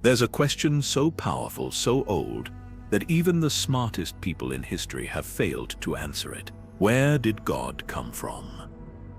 There's a question so powerful, so old, that even the smartest people in history have failed to answer it. Where did God come from?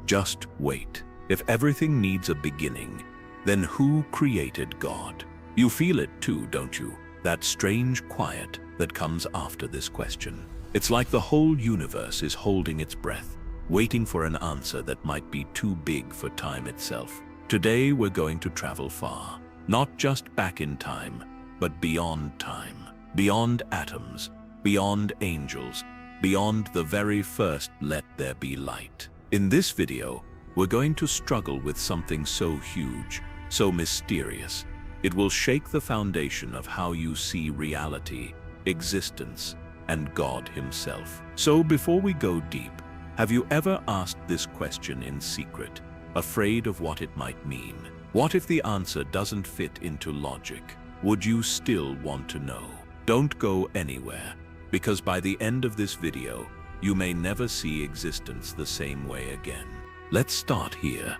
Just wait. If everything needs a beginning, then who created God? You feel it too, don't you? That strange quiet that comes after this question. It's like the whole universe is holding its breath, waiting for an answer that might be too big for time itself. Today we're going to travel far, not just back in time, but beyond time, beyond atoms, beyond angels, beyond the very first "let there be light." In this video, we're going to struggle with something so huge, so mysterious. It will shake the foundation of how you see reality, existence, and God himself. So before we go deep, have you ever asked this question in secret, afraid of what it might mean? What if the answer doesn't fit into logic? Would you still want to know? Don't go anywhere, because by the end of this video, you may never see existence the same way again. Let's start here.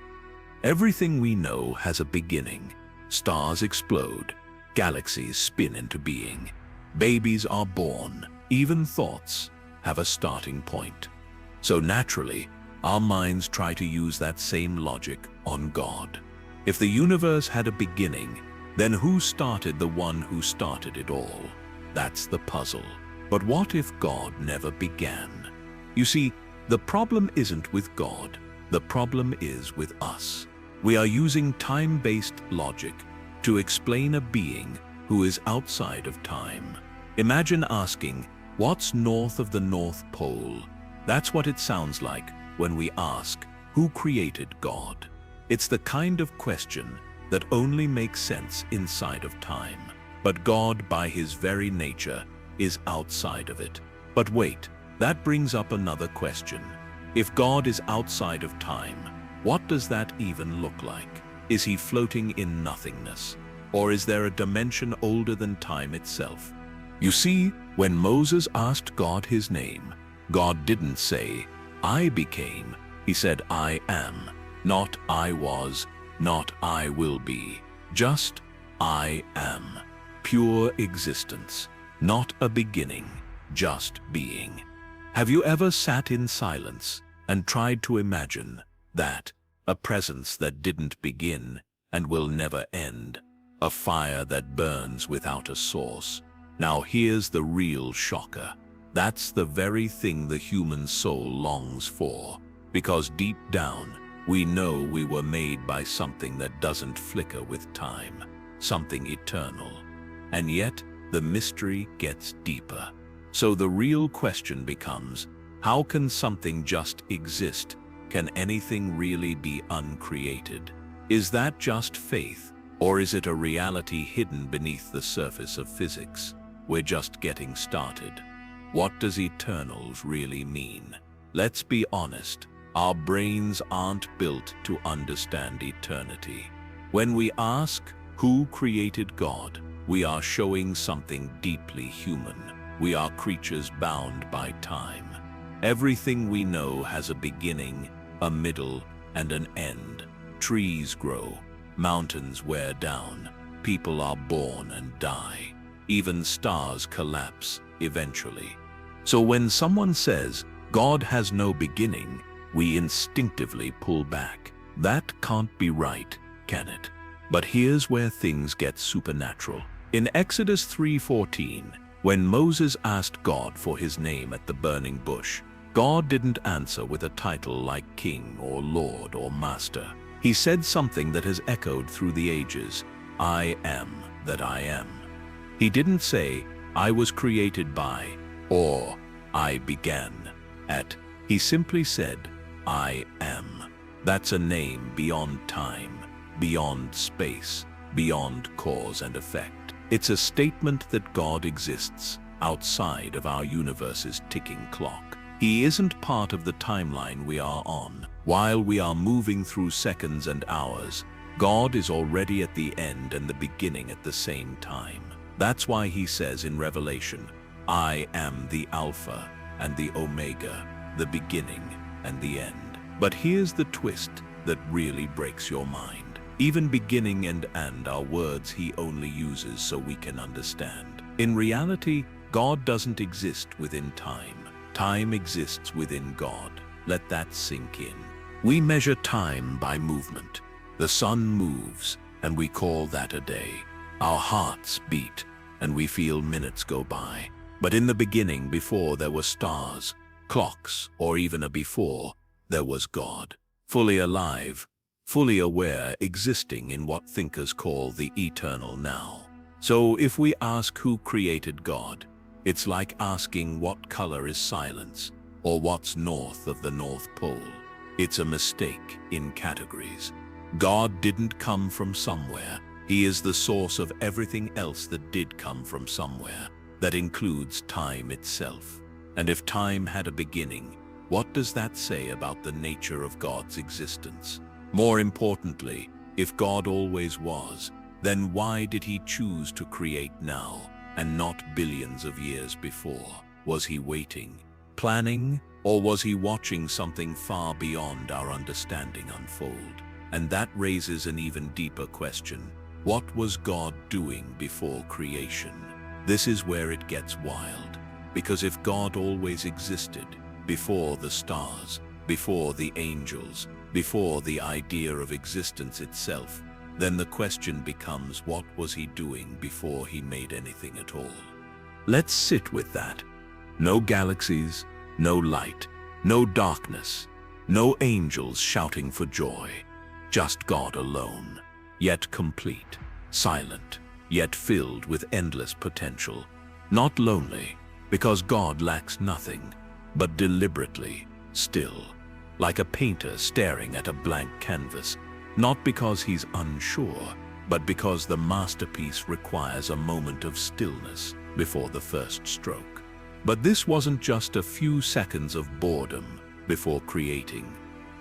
Everything we know has a beginning. Stars explode, galaxies spin into being, babies are born, even thoughts have a starting point. So naturally, our minds try to use that same logic on God. If the universe had a beginning, then who started the one who started it all? That's the puzzle. But what if God never began? You see, the problem isn't with God. The problem is with us. We are using time-based logic to explain a being who is outside of time. Imagine asking, what's north of the North Pole? That's what it sounds like when we ask, who created God? It's the kind of question that only makes sense inside of time. But God, by his very nature, is outside of it. But wait, that brings up another question. If God is outside of time, what does that even look like? Is he floating in nothingness? Or is there a dimension older than time itself? You see, when Moses asked God his name, God didn't say, I became. He said, I am. Not I was, not I will be. Just I am. Pure existence. Not a beginning, just being. Have you ever sat in silence and tried to imagine that? A presence that didn't begin and will never end. A fire that burns without a source. Now here's the real shocker. That's the very thing the human soul longs for. Because deep down, we know we were made by something that doesn't flicker with time. Something eternal. And yet, the mystery gets deeper. So the real question becomes, how can something just exist? Can anything really be uncreated? Is that just faith, or is it a reality hidden beneath the surface of physics? We're just getting started. What does eternals really mean? Let's be honest, our brains aren't built to understand eternity. When we ask, who created God? We are showing something deeply human. We are creatures bound by time. Everything we know has a beginning, a middle, and an end. Trees grow, mountains wear down, people are born and die. Even stars collapse eventually. So when someone says, God has no beginning, we instinctively pull back. That can't be right, can it? But here's where things get supernatural. In Exodus 3:14, when Moses asked God for his name at the burning bush, God didn't answer with a title like king or lord or master. He said something that has echoed through the ages, I am that I am. He didn't say, I was created by, or I began at. He simply said, I am. That's a name beyond time, beyond space, beyond cause and effect. It's a statement that God exists outside of our universe's ticking clock. He isn't part of the timeline we are on. While we are moving through seconds and hours, God is already at the end and the beginning at the same time. That's why he says in Revelation, I am the Alpha and the Omega, the beginning and the end. But here's the twist that really breaks your mind. Even beginning and are words he only uses so we can understand. In reality, God doesn't exist within time. Time exists within God. Let that sink in. We measure time by movement. The sun moves, and we call that a day. Our hearts beat, and we feel minutes go by. But in the beginning, before there were stars, clocks, or even a before, there was God, fully alive, fully aware, existing in what thinkers call the eternal now. So if we ask who created God, it's like asking what color is silence, or what's north of the North Pole. It's a mistake in categories. God didn't come from somewhere. He is the source of everything else that did come from somewhere. That includes time itself. And if time had a beginning, what does that say about the nature of God's existence? More importantly, if God always was, then why did he choose to create now and not billions of years before? Was he waiting, planning, or was he watching something far beyond our understanding unfold? And that raises an even deeper question. What was God doing before creation? This is where it gets wild. Because if God always existed, before the stars, before the angels, before the idea of existence itself, then the question becomes, what was he doing before he made anything at all? Let's sit with that. No galaxies, no light, no darkness, no angels shouting for joy. Just God alone, yet complete, silent, yet filled with endless potential. Not lonely, because God lacks nothing, but deliberately still, like a painter staring at a blank canvas, not because he's unsure, but because the masterpiece requires a moment of stillness before the first stroke. But this wasn't just a few seconds of boredom before creating.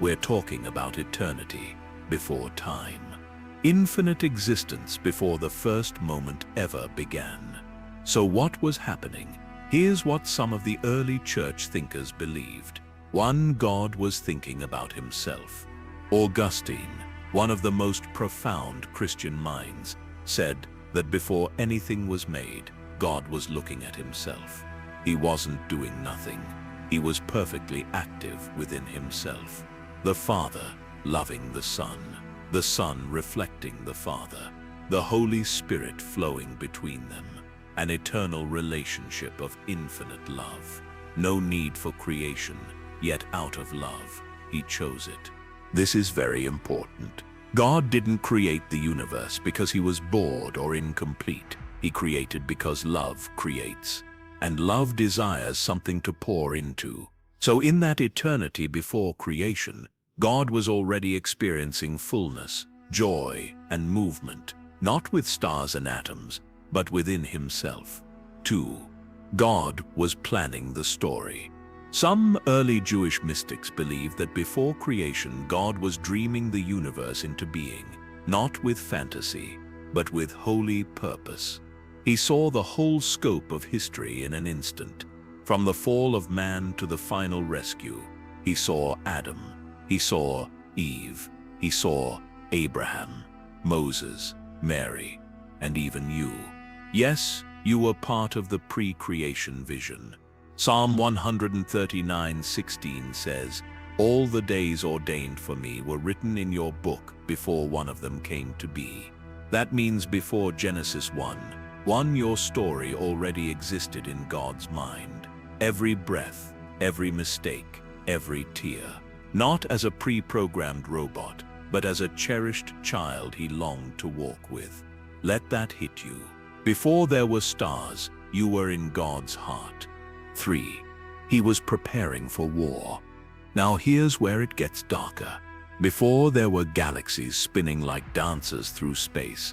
We're talking about eternity before time. Infinite existence before the first moment ever began. So what was happening? Here's what some of the early church thinkers believed. One, God was thinking about himself. Augustine, one of the most profound Christian minds, said that before anything was made, God was looking at himself. He wasn't doing nothing. He was perfectly active within himself. The Father loving the Son reflecting the Father, the Holy Spirit flowing between them, an eternal relationship of infinite love. No need for creation, yet out of love, he chose it. This is very important. God didn't create the universe because he was bored or incomplete. He created because love creates, and love desires something to pour into. So in that eternity before creation, God was already experiencing fullness, joy, and movement, not with stars and atoms, but within himself. 2. God was planning the story. Some early Jewish mystics believed that before creation, God was dreaming the universe into being, not with fantasy, but with holy purpose. He saw the whole scope of history in an instant. From the fall of man to the final rescue, he saw Adam. He saw Eve. He saw Abraham, Moses, Mary, and even you. Yes, you were part of the pre-creation vision. Psalm 139:16 says, "All the days ordained for me were written in your book before one of them came to be." That means before Genesis 1, your story already existed in God's mind. Every breath, every mistake, every tear. Not as a pre-programmed robot, but as a cherished child he longed to walk with. Let that hit you. Before there were stars, you were in God's heart. 3. He was preparing for war. Now here's where it gets darker. Before there were galaxies spinning like dancers through space,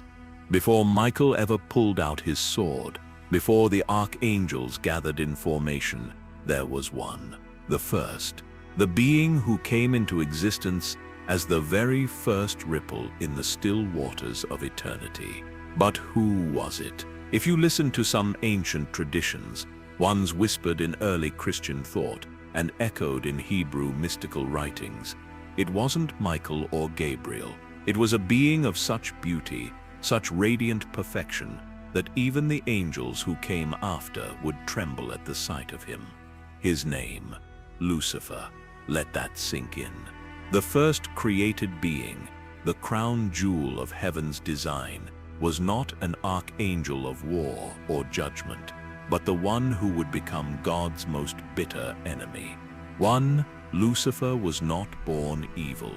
before Michael ever pulled out his sword, before the archangels gathered in formation, there was one, the first. The being who came into existence as the very first ripple in the still waters of eternity. But who was it? If you listen to some ancient traditions, ones whispered in early Christian thought and echoed in Hebrew mystical writings, it wasn't Michael or Gabriel. It was a being of such beauty, such radiant perfection, that even the angels who came after would tremble at the sight of him. His name, Lucifer. Let that sink in. The first created being, the crown jewel of heaven's design, was not an archangel of war or judgment, but the one who would become God's most bitter enemy. Lucifer was not born evil.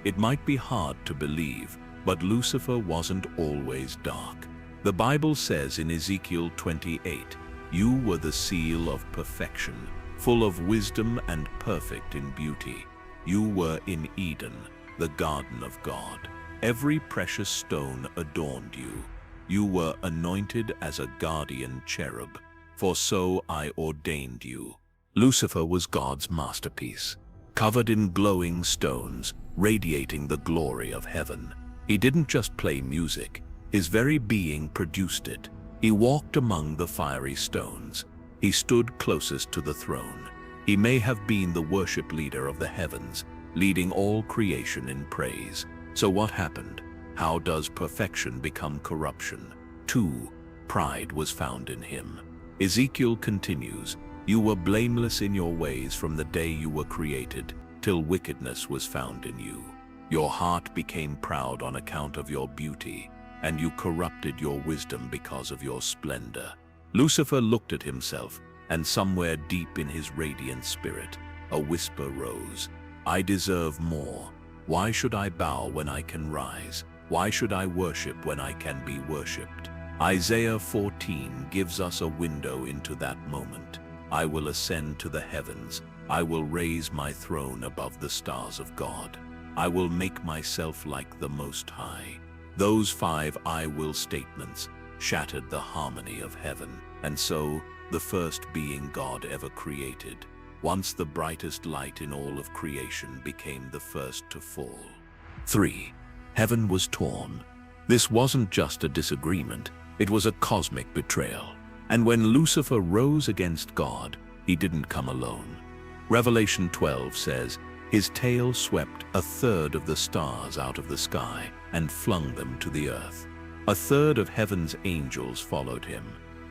It might be hard to believe, but Lucifer wasn't always dark. The Bible says in Ezekiel 28, "You were the seal of perfection, full of wisdom and perfect in beauty. You were in Eden, the garden of God. Every precious stone adorned you. You were anointed as a guardian cherub, for so I ordained you." Lucifer was God's masterpiece, covered in glowing stones, radiating the glory of heaven. He didn't just play music, his very being produced it. He walked among the fiery stones. He stood closest to the throne. He may have been the worship leader of the heavens, leading all creation in praise. So what happened? How does perfection become corruption? 2. Pride was found in him. Ezekiel continues, "You were blameless in your ways from the day you were created, till wickedness was found in you. Your heart became proud on account of your beauty, and you corrupted your wisdom because of your splendor." Lucifer looked at himself, and somewhere deep in his radiant spirit, a whisper rose. "I deserve more. Why should I bow when I can rise? Why should I worship when I can be worshipped?" Isaiah 14 gives us a window into that moment. "I will ascend to the heavens. I will raise my throne above the stars of God. I will make myself like the Most High." Those 5 "I will" statements shattered the harmony of heaven. And so, the first being God ever created, once the brightest light in all of creation, became the first to fall. 3. Heaven was torn. This wasn't just a disagreement, it was a cosmic betrayal. And when Lucifer rose against God, he didn't come alone. Revelation 12 says, "His tail swept 1/3 of the stars out of the sky and flung them to the earth. 1/3 of heaven's angels followed him."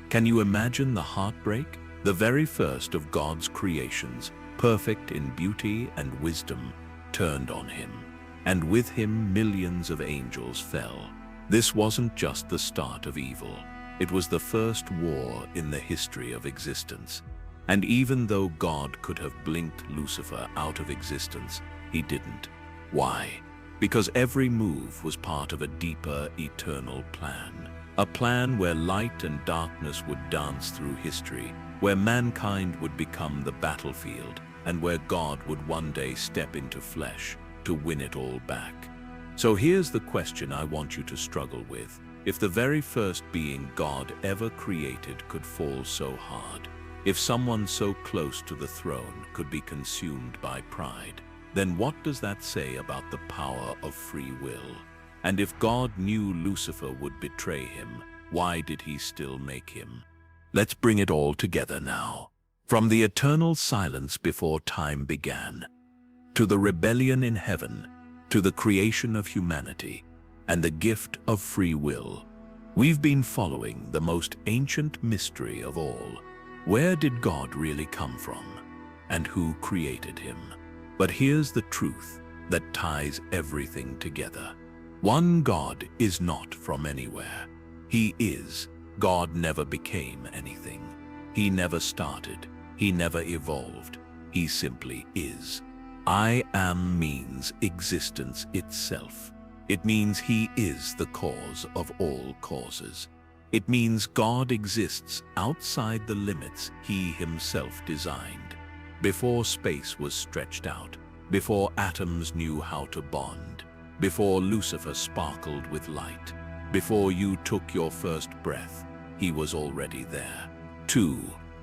Can you imagine the heartbreak? The very first of God's creations, perfect in beauty and wisdom, turned on him. And with him millions of angels fell. This wasn't just the start of evil. It was the first war in the history of existence. And even though God could have blinked Lucifer out of existence, he didn't. Why? Because every move was part of a deeper, eternal plan. A plan where light and darkness would dance through history, where mankind would become the battlefield, and where God would one day step into flesh to win it all back. So here's the question I want you to struggle with. If the very first being God ever created could fall so hard, if someone so close to the throne could be consumed by pride, then what does that say about the power of free will? And if God knew Lucifer would betray him, why did he still make him? Let's bring it all together now. From the eternal silence before time began, to the rebellion in heaven, to the creation of humanity, and the gift of free will, we've been following the most ancient mystery of all. Where did God really come from? And who created him? But here's the truth that ties everything together. One God is not from anywhere. He is. God never became anything. He never started. He never evolved. He simply is. I am means existence itself. It means he is the cause of all causes. It means God exists outside the limits he himself designed. Before space was stretched out, before atoms knew how to bond, before Lucifer sparkled with light, before you took your first breath, he was already there. 2.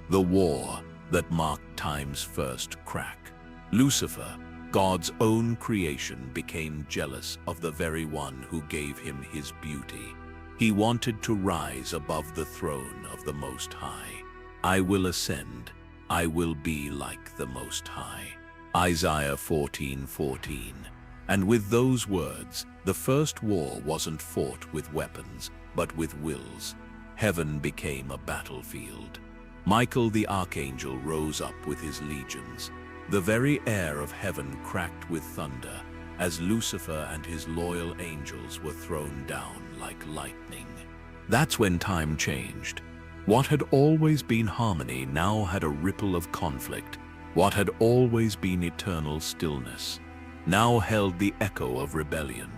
The war that marked time's first crack. Lucifer, God's own creation, became jealous of the very one who gave him his beauty. He wanted to rise above the throne of the Most High. I will ascend. I will be like the Most High. Isaiah 14:14. And with those words, the first war wasn't fought with weapons, but with wills. Heaven became a battlefield. Michael the archangel rose up with his legions. The very air of heaven cracked with thunder, as Lucifer and his loyal angels were thrown down like lightning. That's when time changed. What had always been harmony now had a ripple of conflict. What had always been eternal stillness now held the echo of rebellion.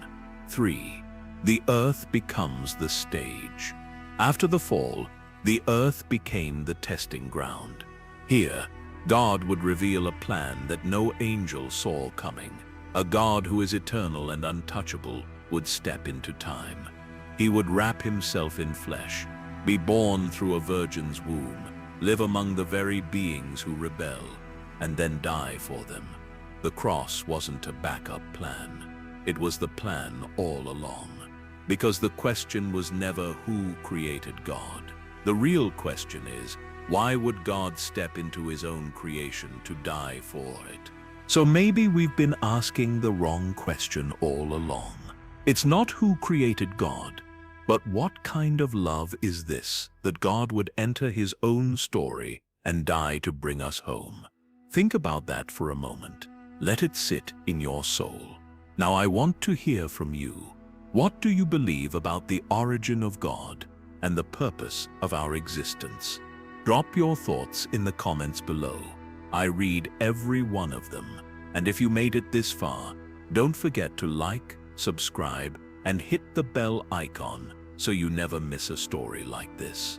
3. The earth becomes the stage. After the fall, the earth became the testing ground. Here, God would reveal a plan that no angel saw coming. A God who is eternal and untouchable would step into time. He would wrap himself in flesh, be born through a virgin's womb, live among the very beings who rebel, and then die for them. The cross wasn't a backup plan. It was the plan all along. Because the question was never who created God. The real question is, why would God step into his own creation to die for it? So maybe we've been asking the wrong question all along. It's not who created God, but what kind of love is this that God would enter his own story and die to bring us home? Think about that for a moment. Let it sit in your soul. Now I want to hear from you. What do you believe about the origin of God and the purpose of our existence? Drop your thoughts in the comments below. I read every one of them. And if you made it this far, don't forget to like, subscribe, and hit the bell icon so you never miss a story like this.